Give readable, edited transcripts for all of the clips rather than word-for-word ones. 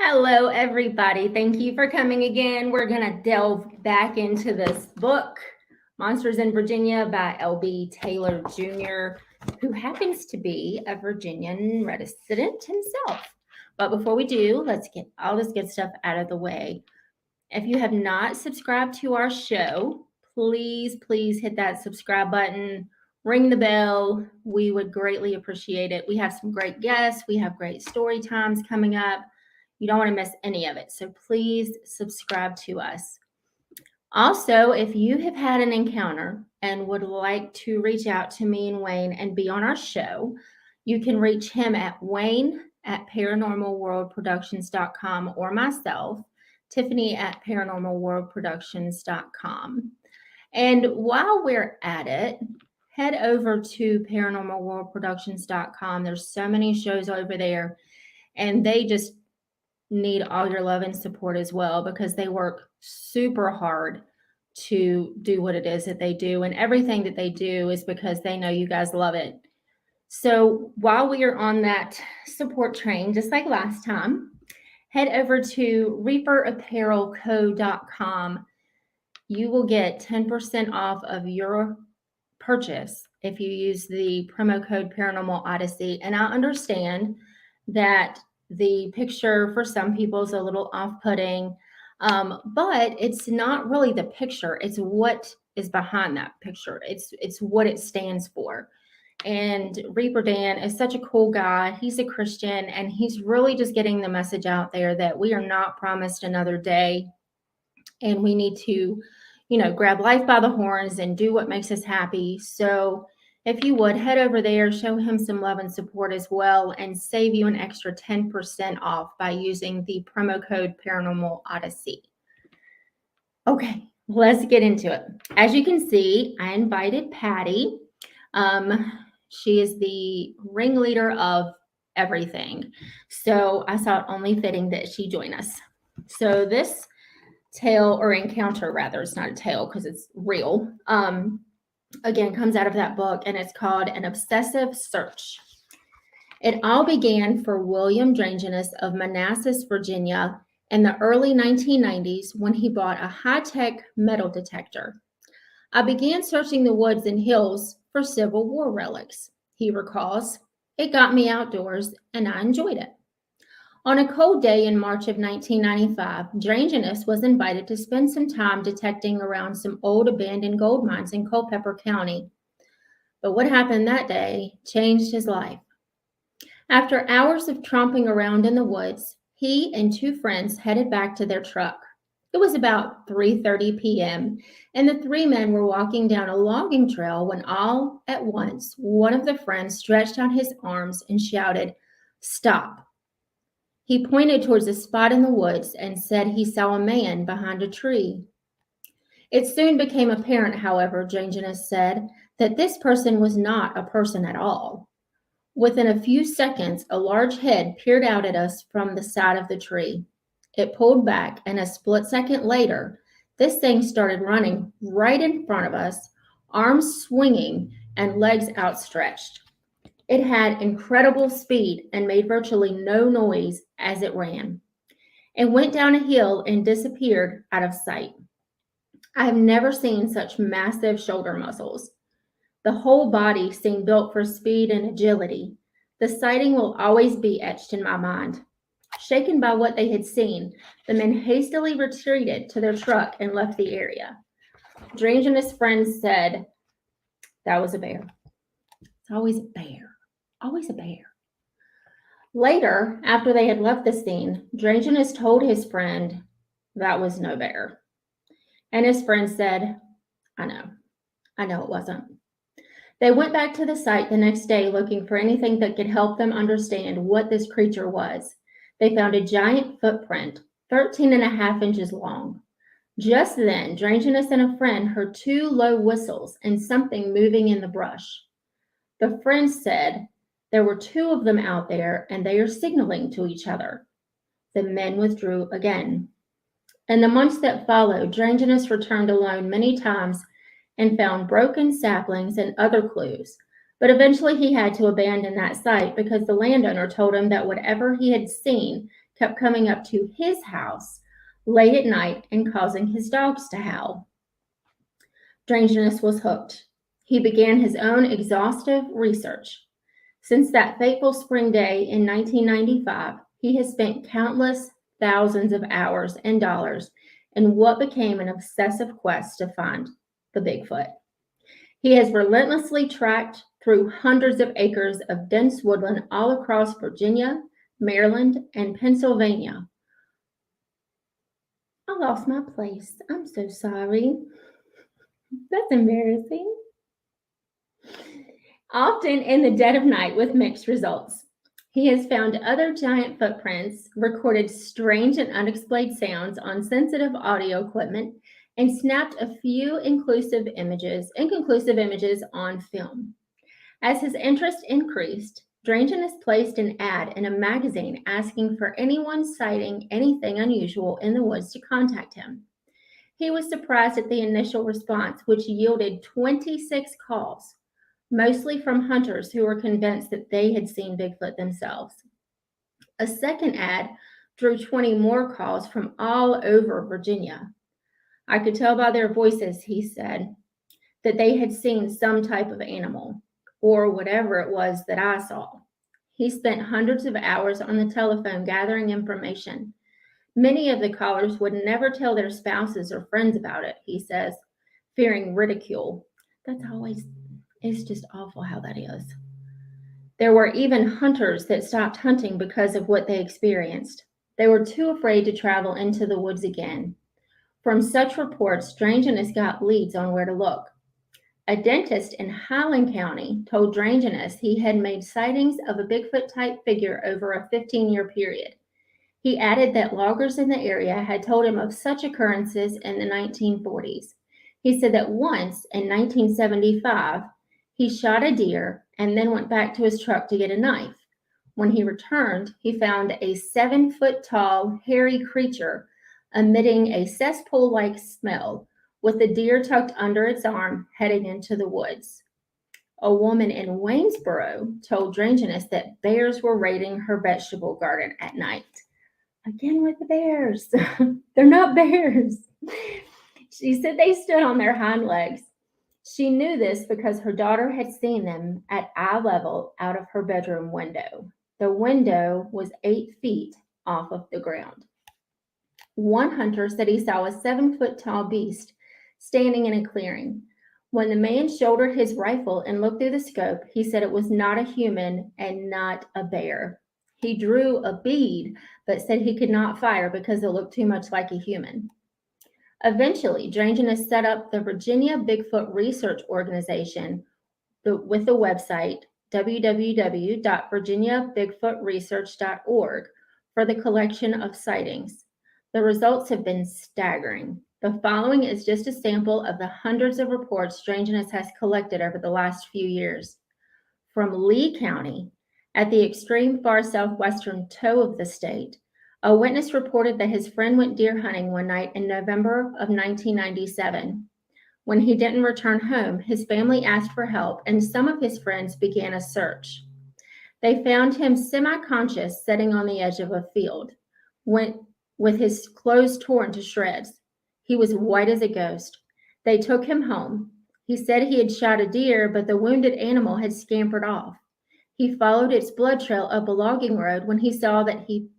Hello, everybody. Thank you for coming again. We're going to delve back into this book, Monsters in Virginia by L.B. Taylor Jr., who happens to be a Virginian resident himself. But before we do, let's get all this good stuff out of the way. If you have not subscribed to our show, please hit that subscribe button, ring the bell. We would greatly appreciate it. We have some great guests. We have great story times coming up. You don't want to miss any of it. So please subscribe to us. Also, if you have had an encounter and would like to reach out to me and Wayne and be on our show, you can reach him at Wayne@ParanormalWorldProductions.com or myself, Tiffany at ParanormalWorldProductions.com. And while we're at it, head over to ParanormalWorldProductions.com. There's so many shows over there, and they just need all your love and support as well, because they work super hard to do what it is that they do, and everything that they do is because they know you guys love it. So while we are on that support train, just like last time, head over to reaperapparelco.com. You will get 10% off of your purchase if you use the promo code Paranormal Odyssey. And I understand that the picture for some people is a little off-putting, but it's not really the picture. It's what is behind that picture. It's what it stands for. And Reaper Dan is such a cool guy. He's a Christian, and he's really just getting the message out there that we are not promised another day, and we need to, grab life by the horns and do what makes us happy. So if you would, head over there, show him some love and support as well, and save you an extra 10% off by using the promo code Paranormal Odyssey. Okay, let's get into it. As you can see, I invited Patty. She is the ringleader of everything. So I thought only fitting that she join us. So this tale, or encounter rather, it's not a tale because it's real, again, comes out of that book, and it's called An Obsessive Search. It all began for William Drangeness of Manassas, Virginia, in the early 1990s when he bought a high-tech metal detector. I began searching the woods and hills for Civil War relics, he recalls. It got me outdoors, and I enjoyed it. On a cold day in March of 1995, Drangeness was invited to spend some time detecting around some old abandoned gold mines in Culpeper County. But what happened that day changed his life. After hours of tromping around in the woods, he and two friends headed back to their truck. It was about 3:30 p.m., and the three men were walking down a logging trail when all at once one of the friends stretched out his arms and shouted, "Stop." He pointed towards a spot in the woods and said he saw a man behind a tree. It soon became apparent, however, Drangeness said, that this person was not a person at all. Within a few seconds, a large head peered out at us from the side of the tree. It pulled back, and a split second later, this thing started running right in front of us, arms swinging and legs outstretched. It had incredible speed and made virtually no noise as it ran. It went down a hill and disappeared out of sight. I have never seen such massive shoulder muscles. The whole body seemed built for speed and agility. The sighting will always be etched in my mind. Shaken by what they had seen, the men hastily retreated to their truck and left the area. Drange and his friends said, "That was a bear. It's always a bear. Always a bear." Later, after they had left the scene, Drangeness told his friend, "That was no bear." And his friend said, I know it wasn't." They went back to the site the next day looking for anything that could help them understand what this creature was. They found a giant footprint, 13 and a half inches long. Just then, Drangeness and a friend heard two low whistles and something moving in the brush. The friend said, "There were two of them out there, and they are signaling to each other." The men withdrew again. In the months that followed, Drangeness returned alone many times and found broken saplings and other clues, but eventually he had to abandon that site because the landowner told him that whatever he had seen kept coming up to his house late at night and causing his dogs to howl. Strangeness was hooked. He began his own exhaustive research. Since that fateful spring day in 1995, he has spent countless thousands of hours and dollars in what became an obsessive quest to find the Bigfoot. He has relentlessly tracked through hundreds of acres of dense woodland all across Virginia, Maryland, and Pennsylvania. I lost my place. I'm so sorry. That's embarrassing. Often in the dead of night with mixed results. He has found other giant footprints, recorded strange and unexplained sounds on sensitive audio equipment, and snapped a few inconclusive images on film. As his interest increased, Strangeness placed an ad in a magazine asking for anyone citing anything unusual in the woods to contact him. He was surprised at the initial response, which yielded 26 calls, mostly from hunters who were convinced that they had seen Bigfoot themselves. A second ad drew 20 more calls from all over Virginia. I could tell by their voices, he said, that they had seen some type of animal, or whatever it was that I saw. He spent hundreds of hours on the telephone gathering information. Many of the callers would never tell their spouses or friends about it, he says, fearing ridicule. It's just awful how that is. There were even hunters that stopped hunting because of what they experienced. They were too afraid to travel into the woods again. From such reports, Strangeness got leads on where to look. A dentist in Highland County told Strangeness he had made sightings of a Bigfoot-type figure over a 15-year period. He added that loggers in the area had told him of such occurrences in the 1940s. He said that once, in 1975, he shot a deer and then went back to his truck to get a knife. When he returned, he found a 7-foot-tall, hairy creature emitting a cesspool-like smell, with the deer tucked under its arm, heading into the woods. A woman in Waynesboro told Strangeness that bears were raiding her vegetable garden at night. Again with the bears. They're not bears. She said they stood on their hind legs. She knew this because her daughter had seen them at eye level out of her bedroom window. The window was 8 feet off of the ground. One hunter said he saw a 7-foot-tall beast standing in a clearing. When the man shouldered his rifle and looked through the scope, he said it was not a human and not a bear. He drew a bead, but said he could not fire because it looked too much like a human. Eventually, Strangeness set up the Virginia Bigfoot Research Organization with the website www.virginiabigfootresearch.org for the collection of sightings. The results have been staggering. The following is just a sample of the hundreds of reports Strangeness has collected over the last few years. From Lee County, at the extreme far southwestern toe of the state, a witness reported that his friend went deer hunting one night in November of 1997. When he didn't return home, his family asked for help, and some of his friends began a search. They found him semi-conscious, sitting on the edge of a field, with his clothes torn to shreds. He was white as a ghost. They took him home. He said he had shot a deer, but the wounded animal had scampered off. He followed its blood trail up a logging road when he saw that he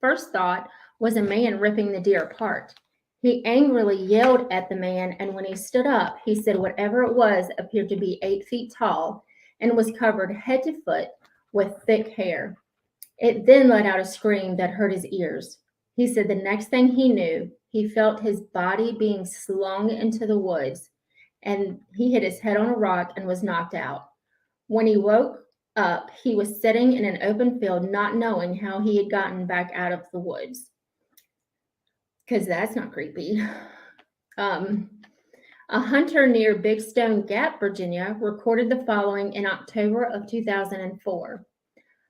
first thought was a man ripping the deer apart. He angrily yelled at the man, and when he stood up, he said whatever it was appeared to be 8 feet tall and was covered head to foot with thick hair. It then let out a scream that hurt his ears. He said the next thing he knew, he felt his body being slung into the woods, and he hit his head on a rock and was knocked out. When he woke up, he was sitting in an open field, not knowing how he had gotten back out of the woods. Because that's not creepy. A hunter near Big Stone Gap, Virginia, recorded the following in October of 2004.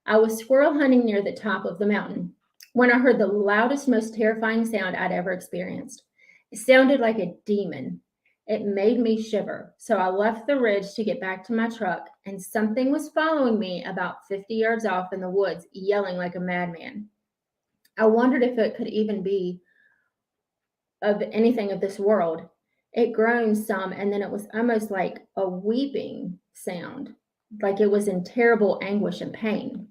I was squirrel hunting near the top of the mountain when I heard the loudest, most terrifying sound I'd ever experienced. It sounded like a demon. It made me shiver, so I left the ridge to get back to my truck, and something was following me about 50 yards off in the woods, yelling like a madman. I wondered if it could even be of anything of this world. It groaned some, and then it was almost like a weeping sound, like it was in terrible anguish and pain.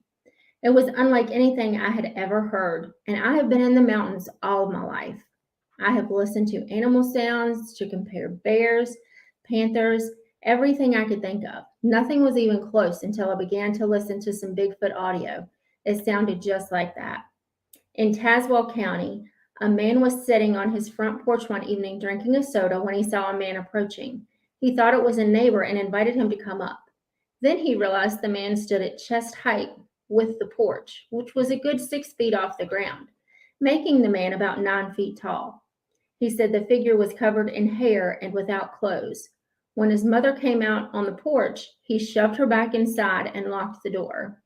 It was unlike anything I had ever heard, and I have been in the mountains all of my life. I have listened to animal sounds to compare bears, panthers, everything I could think of. Nothing was even close until I began to listen to some Bigfoot audio. It sounded just like that. In Tazewell County, a man was sitting on his front porch one evening drinking a soda when he saw a man approaching. He thought it was a neighbor and invited him to come up. Then he realized the man stood at chest height with the porch, which was a good 6 feet off the ground, making the man about 9 feet tall. He said the figure was covered in hair and without clothes. When his mother came out on the porch, he shoved her back inside and locked the door.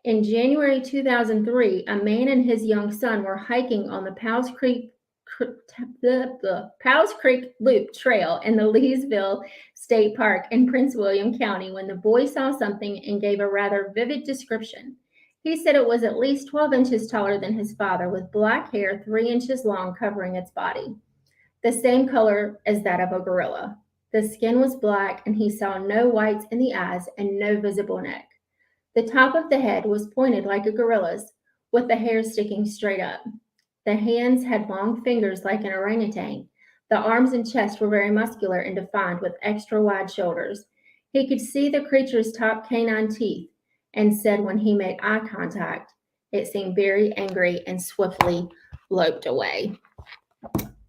In January 2003, a man and his young son were hiking on the Powell's Creek Loop Trail in the Leesville State Park in Prince William County when the boy saw something and gave a rather vivid description. He said it was at least 12 inches taller than his father, with black hair 3 inches long covering its body, the same color as that of a gorilla. The skin was black, and he saw no whites in the eyes and no visible neck. The top of the head was pointed like a gorilla's, with the hair sticking straight up. The hands had long fingers like an orangutan. The arms and chest were very muscular and defined with extra wide shoulders. He could see the creature's top canine teeth and said when he made eye contact, it seemed very angry and swiftly loped away.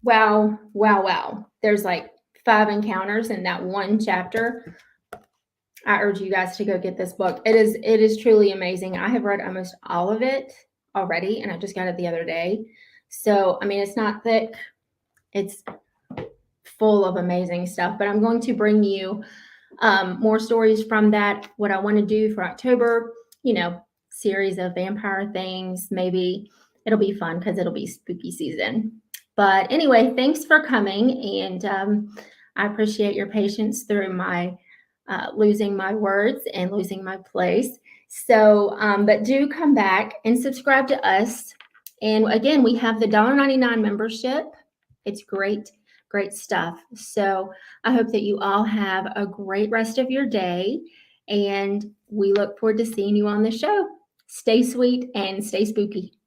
Wow, wow, wow. There's like 5 encounters in that one chapter. I urge you guys to go get this book. It is truly amazing. I have read almost all of it already, and I just got it the other day. So, I mean, it's not thick. It's full of amazing stuff, but I'm going to bring you more stories from that. What I want to do for October, series of vampire things. Maybe it'll be fun because it'll be spooky season. But anyway, thanks for coming, and I appreciate your patience through my losing my words and losing my place. So, but do come back and subscribe to us. And again, we have the $1.99 membership. It's great, great stuff. So I hope that you all have a great rest of your day. And we look forward to seeing you on the show. Stay sweet and stay spooky.